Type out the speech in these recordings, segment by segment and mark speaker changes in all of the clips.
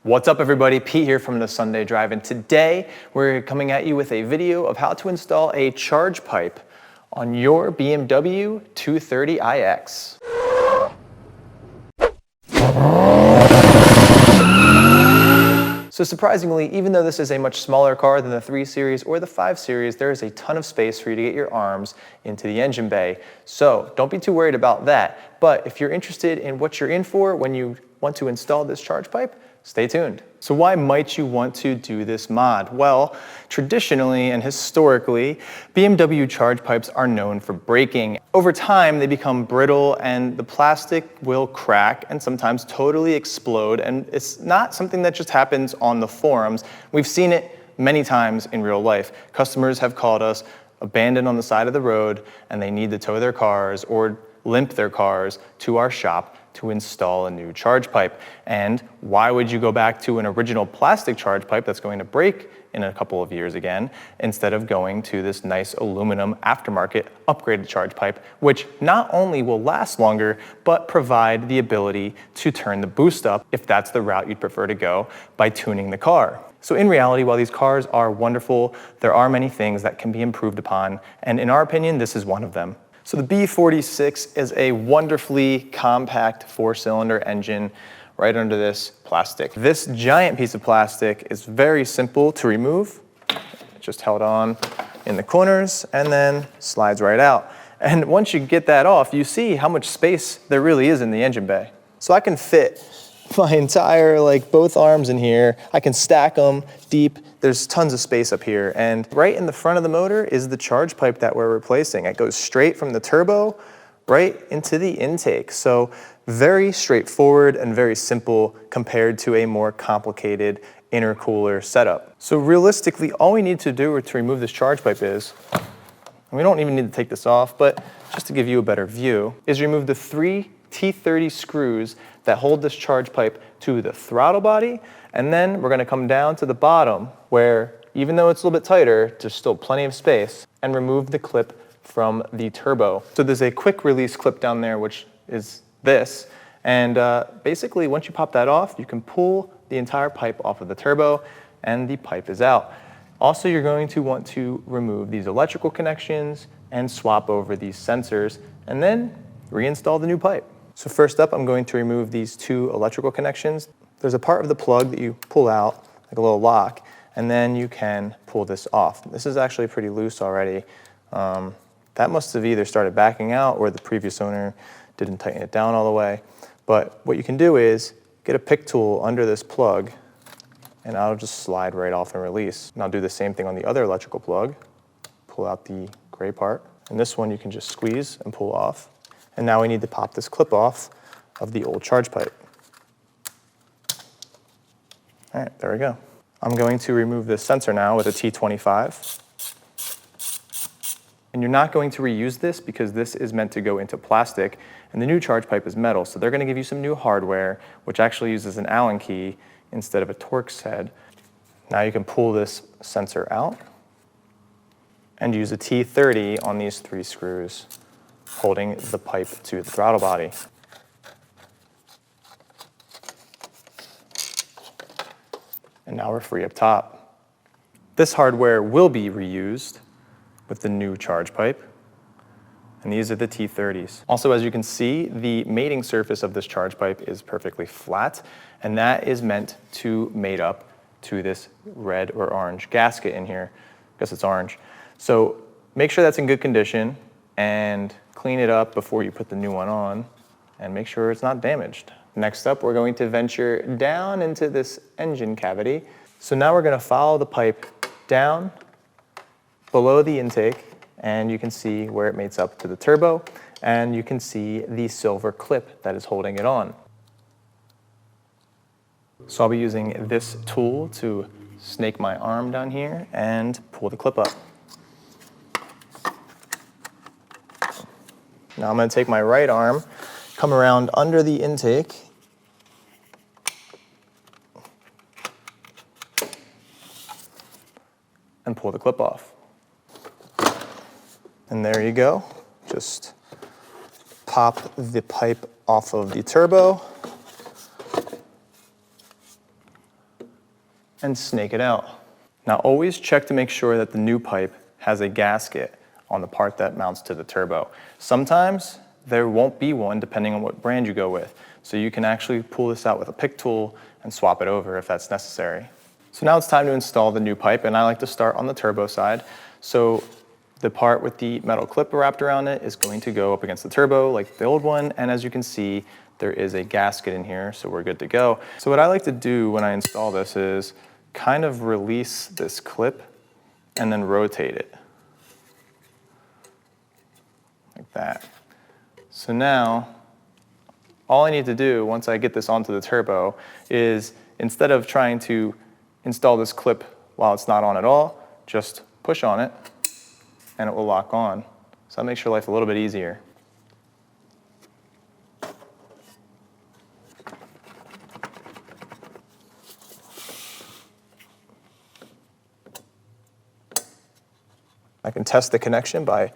Speaker 1: What's up everybody, Pete here from the Sunday Drive, and today we're coming at you with a video of how to install a charge pipe on your BMW 230iX. So surprisingly, even though this is a much smaller car than the 3 Series or the 5 Series, there is a ton of space for you to get your arms into the engine bay. So don't be too worried about that. But if you're interested in what you're in for when you want to install this charge pipe, stay tuned. So why might you want to do this mod? Well, traditionally and historically, BMW charge pipes are known for breaking. Over time, they become brittle and the plastic will crack and sometimes totally explode. And it's not something that just happens on the forums. We've seen it many times in real life. Customers have called us abandoned on the side of the road and they need to tow their cars or limp their cars to our shop to install a new charge pipe. And why would you go back to an original plastic charge pipe that's going to break in a couple of years again, instead of going to this nice aluminum aftermarket upgraded charge pipe, which not only will last longer, but provide the ability to turn the boost up if that's the route you'd prefer to go by tuning the car. So in reality, while these cars are wonderful, there are many things that can be improved upon, and in our opinion, this is one of them. So the B46 is a wonderfully compact 4-cylinder engine right under this plastic. This giant piece of plastic is very simple to remove. It's just held on in the corners and then slides right out. And once you get that off, you see how much space there really is in the engine bay. So I can fit my entire, both arms in here. I can stack them deep. There's tons of space up here. And right in the front of the motor is the charge pipe that we're replacing. It goes straight from the turbo right into the intake. So very straightforward and very simple compared to a more complicated intercooler setup. So realistically, all we need to do to remove this charge pipe is, and we don't even need to take this off, but just to give you a better view, is remove the 3 T30 screws that hold this charge pipe to the throttle body, and then we're gonna come down to the bottom where, even though it's a little bit tighter, there's still plenty of space, and remove the clip from the turbo. So there's a quick release clip down there, which is this, and basically once you pop that off, you can pull the entire pipe off of the turbo, and the pipe is out. Also, you're going to want to remove these electrical connections and swap over these sensors, and then reinstall the new pipe. So first up, I'm going to remove these 2 electrical connections. There's a part of the plug that you pull out, like a little lock, and then you can pull this off. This is actually pretty loose already. That must have either started backing out or the previous owner didn't tighten it down all the way. But what you can do is get a pick tool under this plug, and I'll just slide right off and release. And I'll do the same thing on the other electrical plug. Pull out the gray part. And this one you can just squeeze and pull off. And now we need to pop this clip off of the old charge pipe. All right, there we go. I'm going to remove this sensor now with a T25. And you're not going to reuse this because this is meant to go into plastic and the new charge pipe is metal. So they're gonna give you some new hardware, which actually uses an Allen key instead of a Torx head. Now you can pull this sensor out and use a T30 on these 3 screws, holding the pipe to the throttle body. And now we're free up top. This hardware will be reused with the new charge pipe, and these are the T30s. Also, as you can see, the mating surface of this charge pipe is perfectly flat, and that is meant to mate up to this red or orange gasket in here. I guess it's orange. So make sure that's in good condition and clean it up before you put the new one on, and make sure it's not damaged. Next up, we're going to venture down into this engine cavity. So now we're gonna follow the pipe down below the intake, and you can see where it mates up to the turbo, and you can see the silver clip that is holding it on. So I'll be using this tool to snake my arm down here and pull the clip up. Now I'm going to take my right arm, come around under the intake, and pull the clip off. And there you go. Just pop the pipe off of the turbo, and snake it out. Now always check to make sure that the new pipe has a gasket on the part that mounts to the turbo. Sometimes there won't be one depending on what brand you go with. So you can actually pull this out with a pick tool and swap it over if that's necessary. So now it's time to install the new pipe, and I like to start on the turbo side. So the part with the metal clip wrapped around it is going to go up against the turbo like the old one, and as you can see, there is a gasket in here, so we're good to go. So what I like to do when I install this is kind of release this clip and then rotate it. Like that. So now, all I need to do once I get this onto the turbo is, instead of trying to install this clip while it's not on at all, just push on it and it will lock on. So that makes your life a little bit easier. I can test the connection by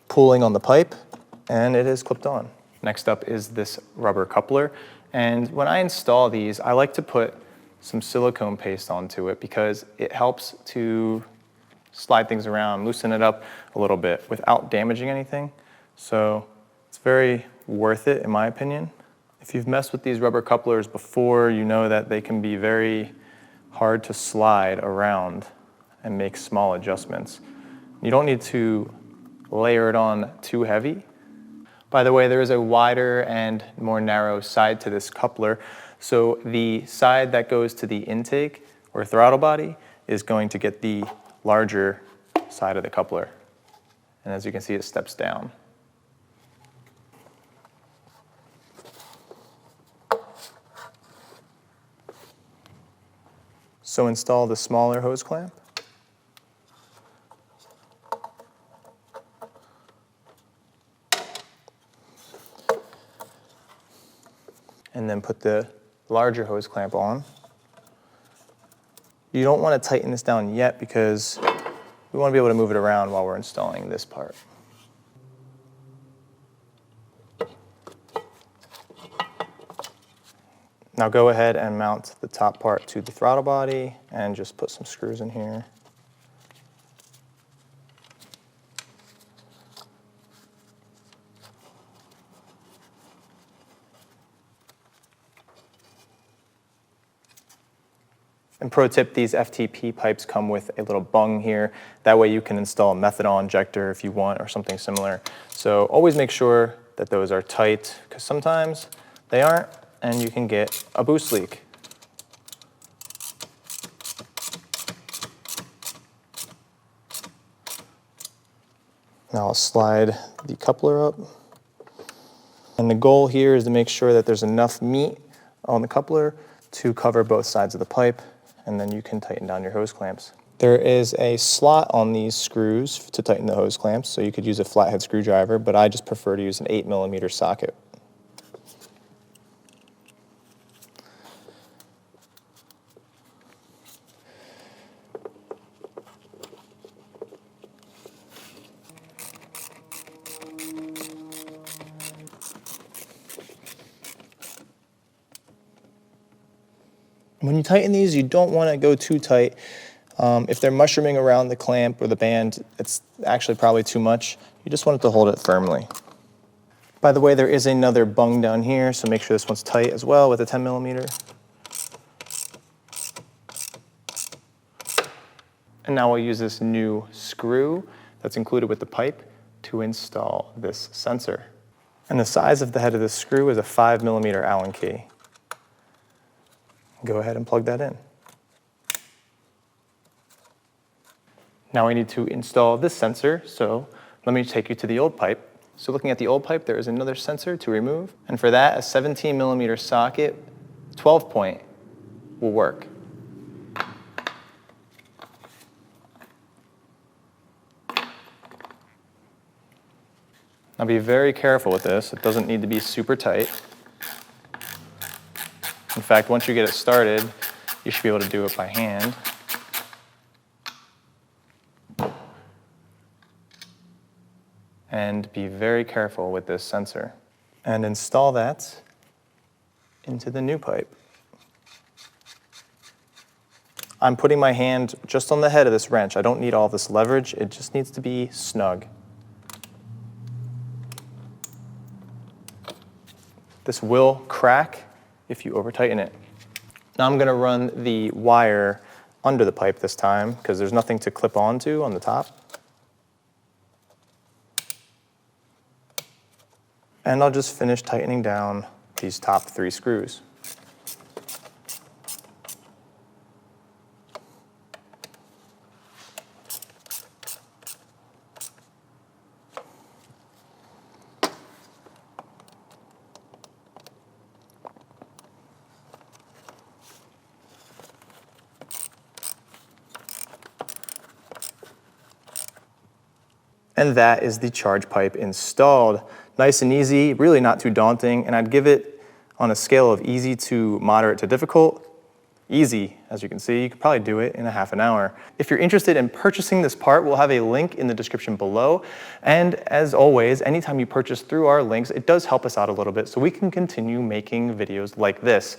Speaker 1: pulling on the pipe, and it is clipped on. Next up is this rubber coupler, and when I install these, I like to put some silicone paste onto it because it helps to slide things around, loosen it up a little bit without damaging anything. So it's very worth it in my opinion. If you've messed with these rubber couplers before, you know that they can be very hard to slide around and make small adjustments. You don't need to layer it on too heavy. By the way, there is a wider and more narrow side to this coupler. So the side that goes to the intake or throttle body is going to get the larger side of the coupler. And as you can see, it steps down. So install the smaller hose clamp. And then put the larger hose clamp on. You don't want to tighten this down yet because we want to be able to move it around while we're installing this part. Now go ahead and mount the top part to the throttle body and just put some screws in here. And pro tip, these FTP pipes come with a little bung here. That way you can install a methanol injector if you want or something similar. So always make sure that those are tight because sometimes they aren't and you can get a boost leak. Now I'll slide the coupler up. And the goal here is to make sure that there's enough meat on the coupler to cover both sides of the pipe, and then you can tighten down your hose clamps. There is a slot on these screws to tighten the hose clamps, so you could use a flathead screwdriver, but I just prefer to use an 8mm socket. When you tighten these, you don't want to go too tight. If they're mushrooming around the clamp or the band, it's actually probably too much. You just want it to hold it firmly. By the way, there is another bung down here, so make sure this one's tight as well with a 10mm. And now we'll use this new screw that's included with the pipe to install this sensor. And the size of the head of this screw is a 5mm Allen key. Go ahead and plug that in. Now we need to install this sensor, so let me take you to the old pipe. So looking at the old pipe, there is another sensor to remove, and for that, a 17mm socket, 12-point, will work. Now be very careful with this. It doesn't need to be super tight. In fact, once you get it started, you should be able to do it by hand. And be very careful with this sensor. And install that into the new pipe. I'm putting my hand just on the head of this wrench. I don't need all this leverage. It just needs to be snug. This will crack if you over tighten it. Now I'm gonna run the wire under the pipe this time because there's nothing to clip onto on the top. And I'll just finish tightening down these top 3 screws. And that is the charge pipe installed. Nice and easy, really not too daunting, and I'd give it on a scale of easy to moderate to difficult. Easy, as you can see, you could probably do it in a half an hour. If you're interested in purchasing this part, we'll have a link in the description below. And as always, anytime you purchase through our links, it does help us out a little bit so we can continue making videos like this.